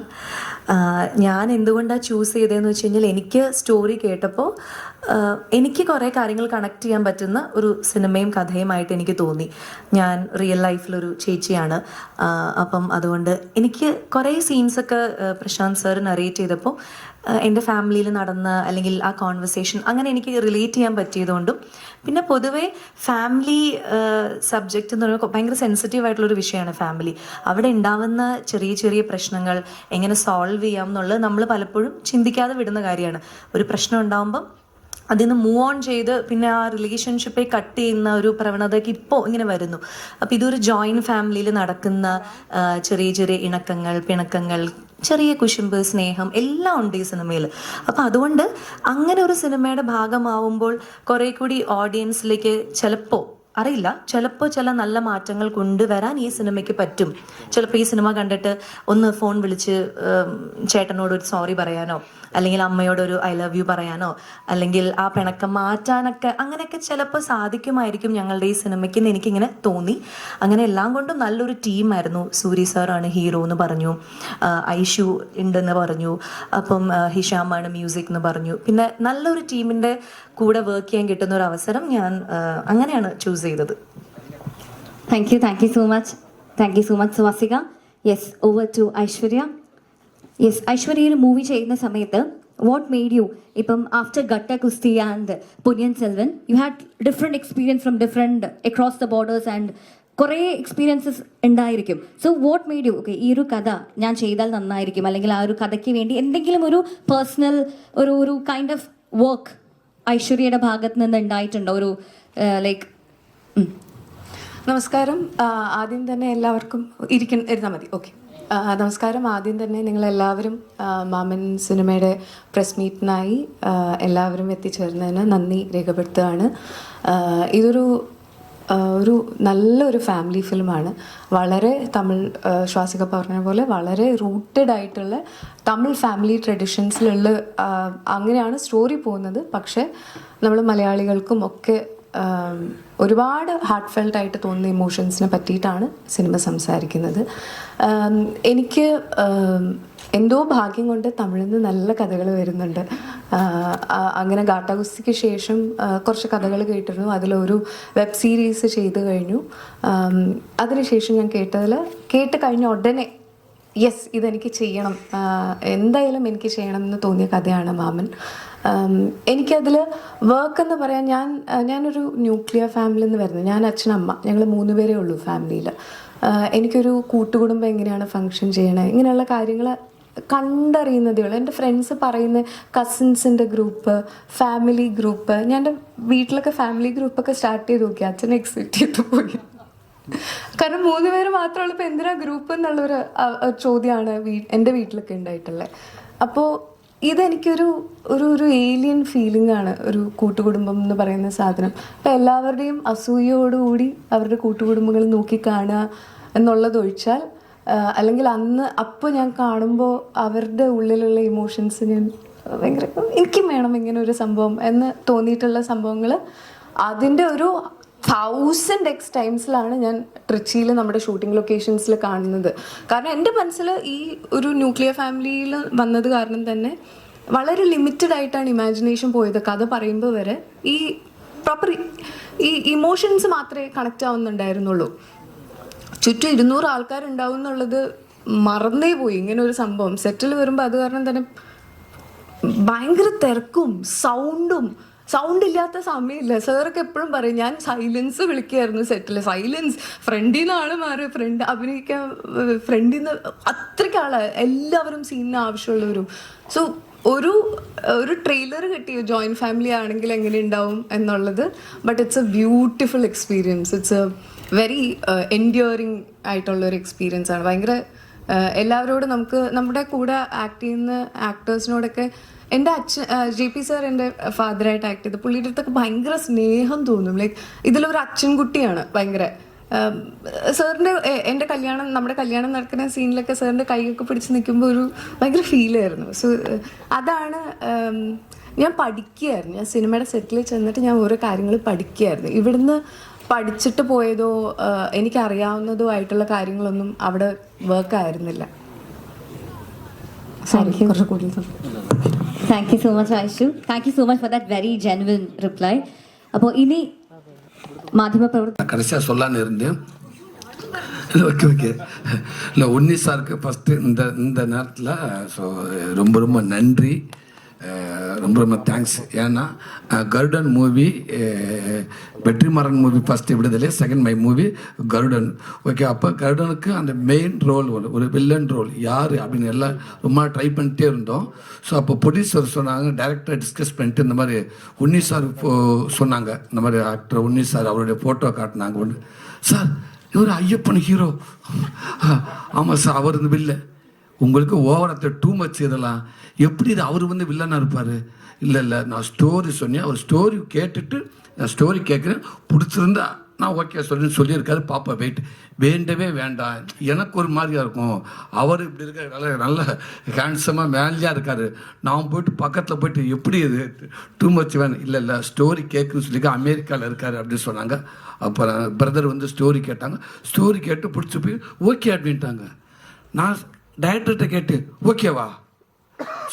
ഞാൻ എന്തുകൊണ്ടാണ് ചൂസ് ചെയ്തതെന്ന് വെച്ച് കഴിഞ്ഞാൽ, എനിക്ക് സ്റ്റോറി കേട്ടപ്പോൾ എനിക്ക് കുറേ കാര്യങ്ങൾ കണക്ട് ചെയ്യാൻ പറ്റുന്ന ഒരു സിനിമയും കഥയുമായിട്ട് എനിക്ക് തോന്നി. ഞാൻ റിയൽ ലൈഫിലൊരു ചേച്ചിയാണ്. അപ്പം അതുകൊണ്ട് എനിക്ക് കുറേ സീൻസൊക്കെ പ്രശാന്ത് സാർ നറേറ്റ് ചെയ്തപ്പോൾ എൻ്റെ ഫാമിലിയിൽ നടന്ന, അല്ലെങ്കിൽ ആ കോൺവെർസേഷൻ അങ്ങനെ എനിക്ക് റിലേറ്റ് ചെയ്യാൻ പറ്റിയതുകൊണ്ടും, പിന്നെ പൊതുവേ ഫാമിലി സബ്ജക്റ്റ് എന്ന് പറയുമ്പോൾ ഭയങ്കര സെൻസിറ്റീവ് ആയിട്ടുള്ളൊരു വിഷയമാണ് ഫാമിലി. അവിടെ ഉണ്ടാവുന്ന ചെറിയ ചെറിയ പ്രശ്നങ്ങൾ എങ്ങനെ സോൾവ് ചെയ്യാം എന്നുള്ളത് നമ്മൾ പലപ്പോഴും ചിന്തിക്കാതെ വിടുന്ന കാര്യമാണ്. ഒരു പ്രശ്നം ഉണ്ടാകുമ്പം അതിൽ നിന്ന് മൂവ് ഓൺ ചെയ്ത് പിന്നെ ആ റിലേഷൻഷിപ്പെ കട്ട് ചെയ്യുന്ന ഒരു പ്രവണതയ്ക്ക് ഇപ്പോൾ ഇങ്ങനെ വരുന്നു. അപ്പോൾ ഇതൊരു ജോയിൻറ്റ് ഫാമിലിയിൽ നടക്കുന്ന ചെറിയ ചെറിയ ഇണക്കങ്ങൾ, പിണക്കങ്ങൾ, ചെറിയ കുശുമ്പ്, സ്നേഹം എല്ലാം ഉണ്ട് ഈ സിനിമയിൽ. അപ്പം അതുകൊണ്ട് അങ്ങനെ ഒരു സിനിമയുടെ ഭാഗമാവുമ്പോൾ കുറേ കൂടി ഓഡിയൻസിലേക്ക് ചിലപ്പോൾ ചില നല്ല മാറ്റങ്ങൾ കൊണ്ടുവരാൻ ഈ സിനിമയ്ക്ക് പറ്റും. ചിലപ്പോൾ ഈ സിനിമ കണ്ടിട്ട് ഒന്ന് ഫോൺ വിളിച്ച് ചേട്ടനോട് ഒരു സോറി പറയാനോ, അല്ലെങ്കിൽ അമ്മയോടൊരു ഐ ലവ് യു പറയാനോ, അല്ലെങ്കിൽ ആ പിണക്കം മാറ്റാനൊക്കെ അങ്ങനെയൊക്കെ ചിലപ്പോൾ സാധിക്കുമായിരിക്കും ഞങ്ങളുടെ ഈ സിനിമയ്ക്ക് എന്ന് എനിക്കിങ്ങനെ തോന്നി. അങ്ങനെ എല്ലാം കൊണ്ടും നല്ലൊരു ടീമായിരുന്നു. സൂരി സാറാണ് ഹീറോ എന്ന് പറഞ്ഞു, ഐഷു ഉണ്ടെന്ന് പറഞ്ഞു, അപ്പം ഹിഷാമാണ് മ്യൂസിക് എന്ന് പറഞ്ഞു. പിന്നെ നല്ലൊരു ടീമിൻ്റെ കൂടെ വർക്ക് ചെയ്യാൻ കിട്ടുന്ന ഒരു അവസരം ഞാൻ അങ്ങനെയാണ് ചൂസ് ചെയ്തത്. Thank you so much. Thank you so much, Swastika. Yes, over to Aishwarya. Yes, Aishwarya, ഒരു മൂവി ചെയ്യുന്ന സമയത്ത് വാട്ട് മെയ്ഡ് യു, ഇപ്പം after Gatta Kusthi and Ponniyin Selvan, you had different experience from different across the borders and കുറേ experiences ഉണ്ടായിരിക്കും. So what made you, okay ഈ ഒരു കഥ ഞാൻ ചെയ്താൽ നന്നായിരിക്കും, അല്ലെങ്കിൽ ആ ഒരു കഥയ്ക്ക് വേണ്ടി എന്തെങ്കിലും ഒരു പേഴ്സണൽ ഒരു കൈൻഡ് ഓഫ് വർക്ക് ഐശ്വര്യയുടെ ഭാഗത്ത് നിന്ന് ഉണ്ടായിട്ടുണ്ടോ? ഒരു ലൈക്ക് നമസ്കാരം. ആദ്യം തന്നെ എല്ലാവർക്കും ഇരുന്നാൽ മതി. ഓക്കെ, നമസ്കാരം. ആദ്യം തന്നെ നിങ്ങളെല്ലാവരും മാമൻ സിനിമയുടെ പ്രസ് മീറ്റിനായി എല്ലാവരും എത്തിച്ചേർന്നതിന് നന്ദി രേഖപ്പെടുത്തുകയാണ്. ഇതൊരു നല്ലൊരു ഫാമിലി ഫിലിമാണ്. വളരെ തമിഴ്, ശ്വാസിക പറഞ്ഞ പോലെ വളരെ റൂട്ടഡ് ആയിട്ടുള്ള തമിഴ് ഫാമിലി ട്രഡീഷൻസിലുള്ള അങ്ങനെയാണ് സ്റ്റോറി പോകുന്നത്. പക്ഷേ നമ്മൾ മലയാളികൾക്കും ഒക്കെ ഒരുപാട് ഹാർട്ട് ഫെൽട്ട് ആയിട്ട് തോന്നുന്ന ഇമോഷൻസിനെ പറ്റിയിട്ടാണ് സിനിമ സംസാരിക്കുന്നത്. എനിക്ക് എന്തോ ഭാഗ്യം കൊണ്ട് തമിഴിൽ നിന്ന് നല്ല കഥകൾ വരുന്നുണ്ട്. അങ്ങനെ ഗാട്ടാഗുസ്തിക്ക് ശേഷം കുറച്ച് കഥകൾ കേട്ടിരുന്നു. അതിലൊരു വെബ് സീരീസ് ചെയ്തു കഴിഞ്ഞു. അതിനുശേഷം ഞാൻ കേട്ട് കഴിഞ്ഞ ഉടനെ യെസ് ഇതെനിക്ക് ചെയ്യണം, എന്തായാലും എനിക്ക് ചെയ്യണം എന്ന് തോന്നിയ കഥയാണ് മാമൻ. എനിക്കതിൽ വർക്ക് എന്ന് പറയാൻ, ഞാനൊരു ന്യൂക്ലിയർ ഫാമിലിയിൽ നിന്ന് വരുന്നത്. ഞാൻ അച്ഛനമ്മ, ഞങ്ങൾ 3 പേരേ ഉള്ളൂ ഫാമിലിയിൽ. എനിക്കൊരു കൂട്ടുകുടുംബം എങ്ങനെയാണ് ഫങ്ഷൻ ചെയ്യണേ, ഇങ്ങനെയുള്ള കാര്യങ്ങൾ കണ്ടറിയുന്നതേ ഉള്ളൂ. എൻ്റെ ഫ്രണ്ട്സ് പറയുന്ന കസിൻസിൻ്റെ ഗ്രൂപ്പ്, ഫാമിലി ഗ്രൂപ്പ്, ഞാൻ എൻ്റെ വീട്ടിലൊക്കെ ഫാമിലി ഗ്രൂപ്പൊക്കെ സ്റ്റാർട്ട് ചെയ്ത് നോക്കി. അച്ഛനെ എക്സിറ്റ് ചെയ്ത് പോയി. കാരണം 3 പേര് മാത്രമുള്ള ഇപ്പോൾ എന്തിനാ ഗ്രൂപ്പ് എന്നുള്ളൊരു ചോദ്യമാണ് എൻ്റെ വീട്ടിലൊക്കെ ഉണ്ടായിട്ടുള്ളത്. അപ്പോൾ ഇതെനിക്കൊരു ഒരു ഏലിയൻ ഫീലിംഗ് ആണ് ഒരു കൂട്ടുകുടുംബം എന്ന് പറയുന്ന സാധനം. അപ്പം എല്ലാവരുടെയും അസൂയയോടുകൂടി അവരുടെ കൂട്ടുകുടുംബങ്ങൾ നോക്കിക്കാണുക എന്നുള്ളതൊഴിച്ചാൽ, അല്ലെങ്കിൽ അപ്പോൾ ഞാൻ കാണുമ്പോൾ അവരുടെ ഉള്ളിലുള്ള ഇമോഷൻസ് ഞാൻ ഭയങ്കര എനിക്കും വേണം ഇങ്ങനെ ഒരു സംഭവം എന്ന് തോന്നിയിട്ടുള്ള സംഭവങ്ങൾ അതിൻ്റെ ഒരു 1000x ടൈംസിലാണ് ഞാൻ ട്രിച്ചിയിൽ നമ്മുടെ ഷൂട്ടിംഗ് ലൊക്കേഷൻസിൽ കാണുന്നത്. കാരണം എൻ്റെ മനസ്സിൽ ഈ ഒരു ന്യൂക്ലിയർ ഫാമിലിയിൽ വന്നത് കാരണം തന്നെ വളരെ ലിമിറ്റഡ് ആയിട്ടാണ് ഇമാജിനേഷൻ പോയത്. കഥ പറയുമ്പോൾ വരെ ഈ പ്രോപ്പർ ഈ ഇമോഷൻസ് മാത്രമേ കണക്റ്റ് ആവുന്നുണ്ടായിരുന്നുള്ളൂ. ചുറ്റും 200 ആൾക്കാരുണ്ടാവും എന്നുള്ളത് മറന്നേ പോയി. ഇങ്ങനെ ഒരു സംഭവം സെറ്റിൽ വരുമ്പോൾ അത് കാരണം തന്നെ ഭയങ്കര തിരക്കും സൗണ്ട് ഇല്ലാത്ത സമയമില്ല. സാറൊക്കെ എപ്പോഴും പറയും, ഞാൻ സൈലൻസ് വിളിക്കുകയായിരുന്നു സെറ്റിൽ. സൈലൻസ്, ഫ്രണ്ടിൽ നിന്ന് ആൾ മാറി, ഫ്രണ്ട് അഭിനയിക്കാൻ, ഫ്രണ്ടിൽ നിന്ന് അത്രയ്ക്ക് ആളാണ് എല്ലാവരും സീനിന് ആവശ്യമുള്ളവരും. സോ ഒരു ട്രെയിലർ കിട്ടിയോ ജോയിൻറ്റ് ഫാമിലി ആണെങ്കിൽ എങ്ങനെ ഉണ്ടാവും എന്നുള്ളത്. But it's A beautiful experience. It's A very enduring ആയിട്ടുള്ളൊരു എക്സ്പീരിയൻസ് ആണ്. ഭയങ്കര എല്ലാവരോടും നമ്മുടെ കൂടെ ആക്ട് ചെയ്യുന്ന ആക്ടേഴ്സിനോടൊക്കെ എൻ്റെ JP സാർ എൻ്റെ ഫാദറായിട്ട് ആക്ട് ചെയ്ത് പുള്ളിയുടെ അടുത്തൊക്കെ ഭയങ്കര സ്നേഹം തോന്നും. ലൈക്ക് ഇതിലൊരു അച്ഛൻകുട്ടിയാണ് ഭയങ്കര. സാറിൻ്റെ നമ്മുടെ കല്യാണം നടക്കുന്ന സീനിലൊക്കെ സാറിൻ്റെ കൈയൊക്കെ പിടിച്ച് നിൽക്കുമ്പോൾ ഒരു ഭയങ്കര ഫീലായിരുന്നു. സോ അതാണ് ഞാൻ പഠിക്കുകയായിരുന്നു. ഞാൻ സിനിമയുടെ സെറ്റിൽ ചെന്നിട്ട് ഞാൻ ഓരോ കാര്യങ്ങൾ പഠിക്കുകയായിരുന്നു. ഇവിടുന്ന് പഠിച്ചിട്ട് പോയതോ എനിക്കറിയാവുന്നതോ ആയിട്ടുള്ള കാര്യങ്ങളൊന്നും അവിടെ വർക്കായിരുന്നില്ല. Thank you so much, Aishu. Thank you so much for that very genuine reply. അപ്പോൾ ഇനി മാധ്യമപ്രവർത്തകർ கடைசியாக சொல்லான்னு இருந்தேன். ஓகே இல்லை உன்னி சாருக்கு ஃபஸ்ட்டு இந்த நேரத்தில் ஸோ ரொம்ப நன்றி, ரொம்ப தேங்க்ஸ். ஏன்னா கருடன் மூவி, வெற்றிமாறன் மூவி ஃபஸ்ட்டு விடுதலை, second my movie Garudan. Okay, அப்போ கருடனுக்கு அந்த மெயின் ரோல் ஒரு வில்லன் ரோல் யார் அப்படின்னு எல்லாம் ரொம்ப ட்ரை பண்ணிட்டே இருந்தோம். ஸோ அப்போ ப்ரொடியூசர் சொன்னாங்க, டைரக்டர் டிஸ்கஸ் பண்ணிட்டு இந்த மாதிரி உன்னி சார் சொன்னாங்க, இந்த மாதிரி ஆக்டர் உன்னி சார் அவருடைய ஃபோட்டோ காட்டினாங்க. ஒன்று சார் இவர் ஐயப்பன் ஹீரோ, ஆமாம் சார் அவர் இந்த வில்ல உங்களுக்கு ஓவரத்தை டூ மச் இதெல்லாம் எப்படி இது அவர் வந்து வில்லனாக இருப்பார்? இல்லை நான் ஸ்டோரி சொன்னேன், அவர் ஸ்டோரி கேட்டுட்டு நான் ஸ்டோரி கேட்குறேன், பிடிச்சிருந்தா நான் ஓகே சொல்லியிருக்காரு. பாப்பா வேண்டவே வேண்டாம், எனக்கு ஒரு மாதிரியாக இருக்கும், அவர் இப்படி இருக்க நல்ல ஹேண்ட்ஸமாக மேலேயாக இருக்கார், நான் போயிட்டு பக்கத்தில் போயிட்டு எப்படி இது டூ மச் வேணும், இல்லை ஸ்டோரி கேட்குன்னு சொல்லி அமெரிக்காவில் இருக்கார் அப்படின்னு சொன்னாங்க. அப்புறம் பிரதர் வந்து ஸ்டோரி கேட்டாங்க, ஸ்டோரி கேட்டு பிடிச்சி போய் ஓகே அப்படின்ட்டாங்க. நான் டைரக்டர்கிட்ட கேட்டு ஓகேவா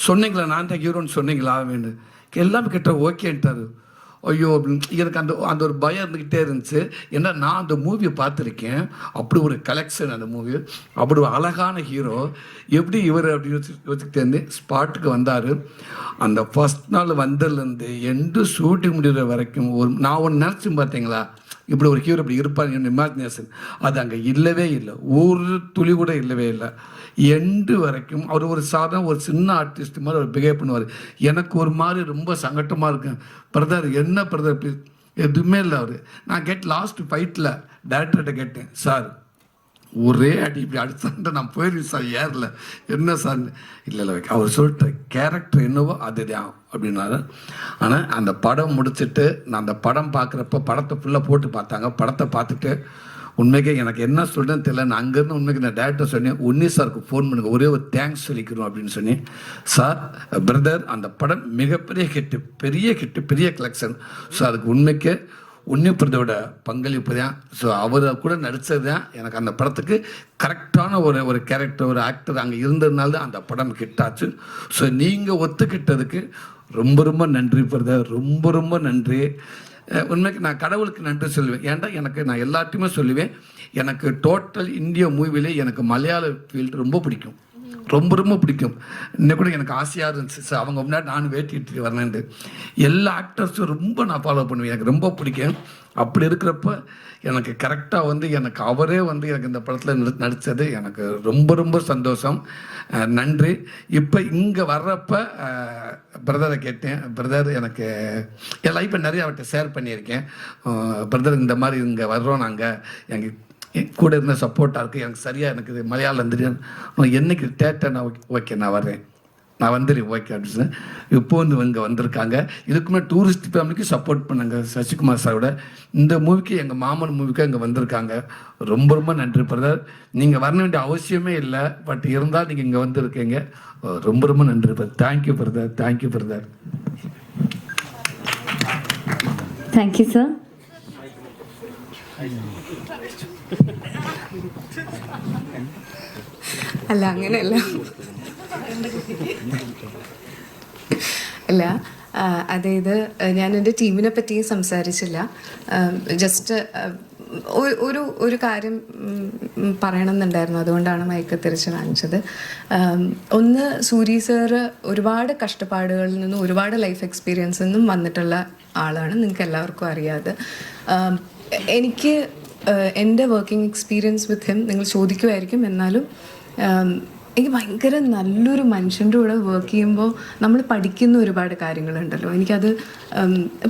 சொன்னீங்களா, நான் தான் ஹீரோன்னு சொன்னீங்களா அப்படின்னு எல்லாமே கேட்ட ஓகேன்ட்டார். ஐயோ எனக்கு அந்த ஒரு பயம் இருந்துக்கிட்டே இருந்துச்சு. ஏன்னா நான் அந்த மூவியை பார்த்துருக்கேன், அப்படி ஒரு கலெக்ஷன் அந்த மூவி, அப்படி ஒரு அழகான ஹீரோ, எப்படி இவர் அப்படி யோசிச்சுக்கிட்டே இருந்து ஸ்பாட்டுக்கு வந்தார். அந்த ஃபஸ்ட் நாள் வந்ததுலேருந்து எண்டு ஷூட்டிங் முடிகிற வரைக்கும் நான் ஒன்று நினச்சி பார்த்தீங்களா, இப்படி ஒரு ஹீரோ இப்படி இருப்பார் என் இமேஜினேஷன், அது அங்கே இல்லவே இல்லை, ஒரு துளி கூட இல்லவே இல்லை. எண்டு வரைக்கும் அவர் ஒரு சாதாரண ஒரு சின்ன ஆர்டிஸ்ட் மாதிரி அவர் பிஹேவ் பண்ணுவார். எனக்கு ஒரு மாதிரி ரொம்ப சங்கட்டமாக இருக்கேன், பிரதர் என்ன பிரதர் ப்ளீஸ், எதுவுமே இல்லை அவர். நான் லாஸ்ட் ஃபைட்டில் டேரக்டர்கிட்ட கேட்டேன், சார் ஒரே அடி இப்படி அடித்தான்ட்டு நான் போயிருக்கேன் சார், ஏறல என்ன சார், இல்லை அவர் சொல்லிட்டு கேரக்டர் என்னவோ அதுதான் அப்படின்னாரு. ஆனால் அந்த படம் முடிச்சுட்டு நான் அந்த படம் பார்க்குறப்ப படத்தை ஃபுல்லாக போட்டு பார்த்தாங்க. படத்தை பார்த்துட்டு உண்மைக்கே எனக்கு என்ன சொல்கிறேன்னு தெரியல. நான் அங்கேருந்து உண்மைக்கு நான் டேரக்டர் சொன்னேன், உன்னி சாருக்கு ஃபோன் பண்ணுங்க, ஒரே ஒரு தேங்க்ஸ் சொல்லிக்கணும் அப்படின்னு சொன்னேன். சார் பிரதர் அந்த படம் மிகப்பெரிய ஹிட்டு, பெரிய கலெக்ஷன். ஸோ அதுக்கு உண்மைக்கு உன்னிப்பிரதோட பங்களிப்பு தான். ஸோ அவர் கூட நடித்தது தான் எனக்கு அந்த படத்துக்கு கரெக்டான ஒரு கேரக்டர், ஒரு ஆக்டர் அங்கே இருந்ததுனால தான் அந்த படம் ஹிட் ஆச்சு. ஸோ நீங்கள் ஒத்துக்கிட்டதுக்கு ரொம்ப நன்றி பிரதர், ரொம்ப நன்றி. உண்மைக்கு நான் கடவுளுக்கு நன்றி சொல்லுவேன். ஏன்டா நான் எல்லாத்தையுமே சொல்லுவேன், எனக்கு டோட்டல் இந்தியா மூவிலே எனக்கு மலையாள ஃபீல்டு ரொம்ப பிடிக்கும், ரொம்ப பிடிக்கும். இன்னும் கூட எனக்கு ஆசையாக இருந்துச்சு சார், அவங்க முன்னாடி நான் வேட்டிட்டு வரேன்ட்டு. எல்லா ஆக்டர்ஸும் ரொம்ப நான் ஃபாலோ பண்ணுவேன், எனக்கு ரொம்ப பிடிக்கும். அப்படி இருக்கிறப்ப எனக்கு கரெக்டாக வந்து எனக்கு அவரே வந்து எனக்கு இந்த படத்தில் நடித்தது எனக்கு ரொம்ப சந்தோஷம், நன்றி. இப்போ இங்கே வர்றப்ப பிரதரை கேட்டேன், பிரதர் எனக்கு என் லைஃப்பை நிறைய அவர்கிட்ட ஷேர் பண்ணியிருக்கேன். பிரதர் இந்த மாதிரி இங்கே வர்றோம், நாங்கள் எங்கள் கூட இருந்த சப்போர்ட்டாக இருக்குது, எனக்கு சரியாக எனக்கு இது மலையாளம் தெரியும், என்னைக்கு தேட்டர் நான் ஓகே நான் வர்றேன், நான் வந்துடுறேன் ஓகே அப்படின்னு இப்போ வந்து இங்கே வந்திருக்காங்க. இதுக்குமே டூரிஸ்ட் ஃபேமிலிக்கு சப்போர்ட் பண்ணாங்க சசிகுமார் சாரோட. இந்த மூவிக்கு எங்கள் மாமன் மூவிக்கு இங்கே வந்திருக்காங்க. ரொம்ப நன்றி பிரதர். நீங்கள் வர வேண்டிய அவசியமே இல்லை, பட் இருந்தால் நீங்கள் இங்கே வந்திருக்கீங்க. ரொம்ப நன்றி brother. Thank you brother. Thank you sir. അല്ല അങ്ങനെയല്ല അല്ല അതായത് ഞാൻ എൻ്റെ ടീമിനെ പറ്റിയും സംസാരിച്ചില്ല. ജസ്റ്റ് ഒരു കാര്യം പറയണമെന്നുണ്ടായിരുന്നു, അതുകൊണ്ടാണ് മയക്ക തിരിച്ച് വാങ്ങിച്ചത്. ഒന്ന്, സൂരി സാറ് ഒരുപാട് കഷ്ടപ്പാടുകളിൽ നിന്നും ഒരുപാട് ലൈഫ് എക്സ്പീരിയൻസിൽ നിന്നും വന്നിട്ടുള്ള ആളാണ്, നിങ്ങൾക്ക് എല്ലാവർക്കും അറിയാതെ. എനിക്ക് എൻ്റെ വർക്കിംഗ് എക്സ്പീരിയൻസ് വിത്ത് ഹിം നിങ്ങൾ ചോദിക്കുമായിരിക്കും, എന്നാലും എനിക്ക് ഭയങ്കര നല്ലൊരു മനുഷ്യൻ്റെ കൂടെ വർക്ക് ചെയ്യുമ്പോൾ നമ്മൾ പഠിക്കുന്ന ഒരുപാട് കാര്യങ്ങളുണ്ടല്ലോ. എനിക്കത്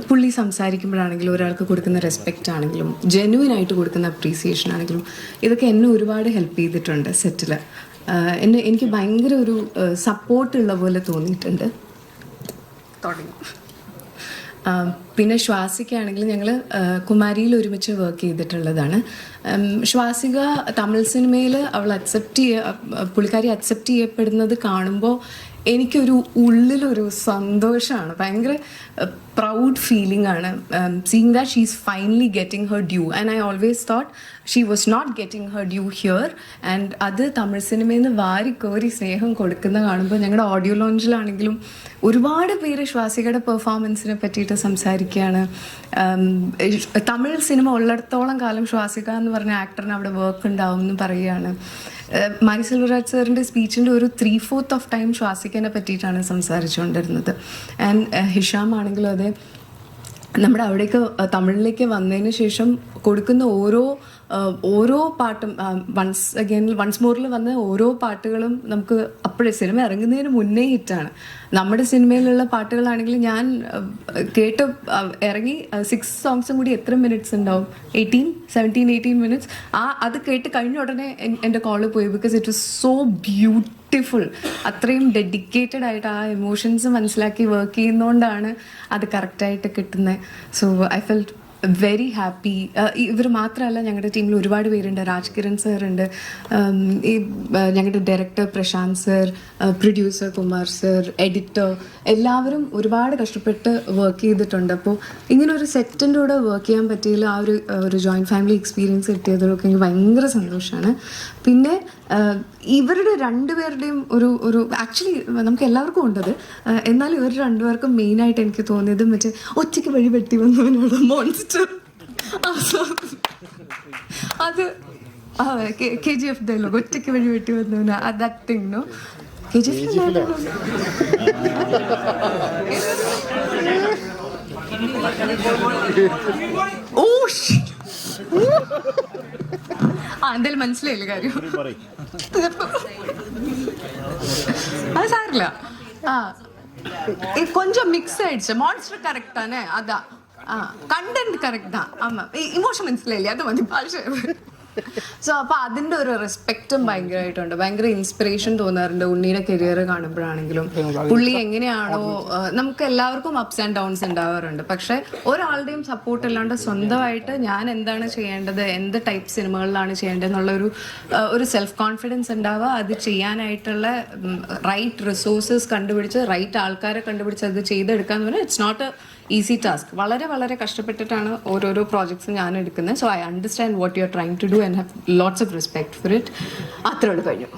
പുള്ളി സംസാരിക്കുമ്പോഴാണെങ്കിലും ഒരാൾക്ക് കൊടുക്കുന്ന റെസ്പെക്റ്റ് ആണെങ്കിലും ജെന്യുവനായിട്ട് കൊടുക്കുന്ന അപ്രീസിയേഷൻ ആണെങ്കിലും ഇതൊക്കെ എന്നെ ഒരുപാട് ഹെൽപ്പ് ചെയ്തിട്ടുണ്ട് സെറ്റിൽ. എനിക്ക് ഭയങ്കര ഒരു സപ്പോർട്ടുള്ള പോലെ തോന്നിയിട്ടുണ്ട്. തുടങ്ങി. പിന്നെ ശ്വാസികയാണെങ്കിൽ ഞങ്ങൾ കുമാരിയിൽ ഒരുമിച്ച് വർക്ക് ചെയ്തിട്ടുള്ളതാണ്. ശ്വാസിക തമിഴ് സിനിമയിൽ അവൾ പുള്ളിക്കാരി അക്സെപ്റ്റ് ചെയ്യപ്പെടുന്നത് കാണുമ്പോൾ എനിക്കൊരു ഉള്ളിലൊരു സന്തോഷമാണ്, ഭയങ്കര പ്രൗഡ് ഫീലിംഗ് ആണ്. Seeing that she is finally getting her due, and I always thought she was not getting her due here. And അത് തമിഴ് സിനിമയിൽ നിന്ന് വാരിക്കോരി സ്നേഹം കൊടുക്കുന്ന കാണുമ്പോൾ ഞങ്ങളുടെ ഓഡിയോ ലോഞ്ചിലാണെങ്കിലും ഒരുപാട് പേര് ശ്വാസികയുടെ പെർഫോമൻസിനെ പറ്റിയിട്ട് സംസാരിക്കുകയാണ്. തമിഴ് സിനിമ ഉള്ളിടത്തോളം കാലം ശ്വാസിക എന്ന് പറഞ്ഞ ആക്ടറിന് അവിടെ വർക്ക് ഉണ്ടാവും എന്ന് പറയുകയാണ്. മാരി സെൽവരാജ് സാറിൻ്റെ സ്പീച്ചിൻ്റെ ഒരു 3/4 ഓഫ് ടൈം ശ്വാസികനെ പറ്റിയിട്ടാണ് സംസാരിച്ചുകൊണ്ടിരുന്നത്. ആൻഡ് ഹിഷാം ആണെങ്കിലും അതെ, നമ്മുടെ അവിടേക്ക് തമിഴിലേക്ക് വന്നതിന് ശേഷം കൊടുക്കുന്ന ഓരോ പാട്ടും വൺസ് മോറിൽ വന്ന ഓരോ പാട്ടുകളും നമുക്ക് അപ്പോഴേ സിനിമ ഇറങ്ങുന്നതിന് മുന്നേ ഹിറ്റാണ്. നമ്മുടെ സിനിമയിലുള്ള പാട്ടുകളാണെങ്കിൽ ഞാൻ കേട്ട് ഇറങ്ങി 6 സോങ്സും കൂടി എത്ര മിനിറ്റ്സ് ഉണ്ടാവും? 17-18 മിനിറ്റ്സ്. അത് കേട്ട് കഴിഞ്ഞ ഉടനെ എൻ്റെ കോള് പോയി, because it was so beautiful beautiful. അത്രയും ഡെഡിക്കേറ്റഡ് ആയിട്ട് ആ എമോഷൻസ് മനസ്സിലാക്കി വർക്ക് ചെയ്യുന്നതുകൊണ്ടാണ് അത് കറക്റ്റായിട്ട് കിട്ടുന്നത്. So I felt very happy. ഇവർ മാത്രമല്ല, ഞങ്ങളുടെ ടീമിൽ ഒരുപാട് പേരുണ്ട്. രാജ്കിരൺ സർ ഉണ്ട്, ഈ ഞങ്ങളുടെ director Prashant sir, producer Kumar sir, editor, എല്ലാവരും ഒരുപാട് കഷ്ടപ്പെട്ട് വർക്ക് ചെയ്തിട്ടുണ്ട്. അപ്പോൾ ഇങ്ങനൊരു സെറ്റിൻ്റെ കൂടെ വർക്ക് ചെയ്യാൻ പറ്റിയില്ല. ആ ഒരു ജോയിൻറ്റ് ഫാമിലി എക്സ്പീരിയൻസ് കിട്ടിയതൊക്കെ എനിക്ക് ഭയങ്കര സന്തോഷമാണ്. പിന്നെ ഇവരുടെ രണ്ടുപേരുടെയും ഒരു ആക്ച്വലി നമുക്ക് എല്ലാവർക്കും ഉണ്ടത്, എന്നാൽ ഇവർ രണ്ടുപേർക്കും മെയിനായിട്ട് എനിക്ക് തോന്നിയത് മറ്റേ ഒറ്റയ്ക്ക് വഴി വെട്ടി വന്നവനാണ് മോൺസ്റ്റർ. അത് KGF ഡയലോഗ്, ഒറ്റയ്ക്ക് വഴി വെട്ടി വന്നവനാ, ദാറ്റ് തിങ് നോ KGF. ഓ എന്തായാലും മനസ്സിലായില്ല കാര്യം. അത് സാരില്ല. கொஞ்சம் மிக்ஸ் ஆயிடுச்சு. மான்ஸ்டர் கரெக்ட் தானே? அதான் கண்டென்ட் கரெக்ட் தான். ஆமா, ഇമോഷൻ മനസ്സിലായില്ലേ, അത് മതി ഭാഷ. സോ അപ്പോൾ അതിൻ്റെ ഒരു റെസ്പെക്റ്റും ഭയങ്കരമായിട്ടുണ്ട്. ഭയങ്കര ഇൻസ്പിറേഷൻ തോന്നാറുണ്ട് ഉണ്ണിയുടെ കരിയർ കാണുമ്പോഴാണെങ്കിലും. പുള്ളി എങ്ങനെയാണോ, നമുക്ക് എല്ലാവർക്കും അപ്സ് ആൻഡ് ഡൗൺസ് ഉണ്ടാവാറുണ്ട്, പക്ഷെ ഒരാളുടെയും സപ്പോർട്ട് ഇല്ലാണ്ട് സ്വന്തമായിട്ട് ഞാൻ എന്താണ് ചെയ്യേണ്ടത്, എന്ത് ടൈപ്പ് സിനിമകളിലാണ് ചെയ്യേണ്ടത് എന്നുള്ള ഒരു സെൽഫ് കോൺഫിഡൻസ് ഉണ്ടാവുക. അത് ചെയ്യാനായിട്ടുള്ള റൈറ്റ് റിസോഴ്സസ് കണ്ടുപിടിച്ച്, റൈറ്റ് ആൾക്കാരെ കണ്ടുപിടിച്ച് അത് ചെയ്തെടുക്കാന്ന് പറഞ്ഞാൽ it's not a easy task. വളരെ വളരെ കഷ്ടപ്പെട്ടിട്ടാണ് ഓരോരോ പ്രോജക്ട്സ് ഞാൻ എടുക്കുന്നത്. So I understand what you are trying to do and have lots of respect for it. അത്രയോട് കഴിഞ്ഞു.